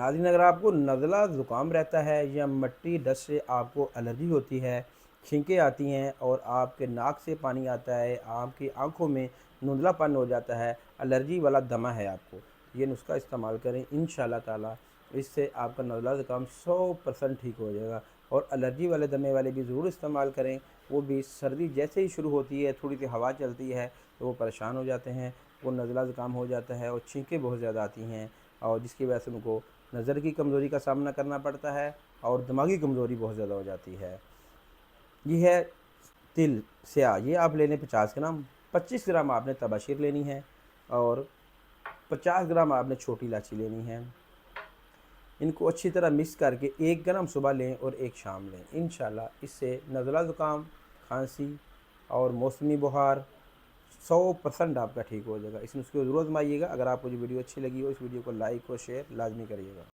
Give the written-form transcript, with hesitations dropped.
नाज़रीन, अगर आपको नज़ला ज़ुकाम रहता है या मिट्टी डस्ट से आपको एलर्जी होती है, छींकें आती हैं और आपके नाक से पानी आता है, आपकी आँखों में धुंधलापन हो जाता है, एलर्जी वाला दमा है आपको, ये नुस्खा इस्तेमाल करें। इंशाअल्लाह ताला इससे आपका नज़ला ज़ुकाम 100% ठीक हो जाएगा। और एलर्जी वाले दमे वाले भी ज़रूर इस्तेमाल करें। वो भी सर्दी जैसे ही शुरू होती है, थोड़ी सी हवा चलती है तो वो परेशान हो जाते हैं, वो नज़ला ज़ुकाम हो जाता है और छींकें बहुत ज़्यादा आती हैं, और जिसकी वजह से उनको नज़र की कमज़ोरी का सामना करना पड़ता है और दिमागी कमज़ोरी बहुत ज़्यादा हो जाती है। ये है तिल स्याह, ये आप ले लें 50 ग्राम। 25 ग्राम आपने तबाशीर लेनी है और 50 ग्राम आपने छोटी इलायची लेनी है। इनको अच्छी तरह मिक्स करके 1 ग्राम सुबह लें और 1 शाम लें। इंशाल्लाह इससे नज़ला ज़ुकाम, खांसी और मौसमी बुखार 100% आपका ठीक हो जाएगा। इस नुस्खे को ज़रूर आज़माइएगा। अगर आपको ये वीडियो अच्छी लगी हो, इस वीडियो को लाइक और शेयर लाज़मी करिएगा।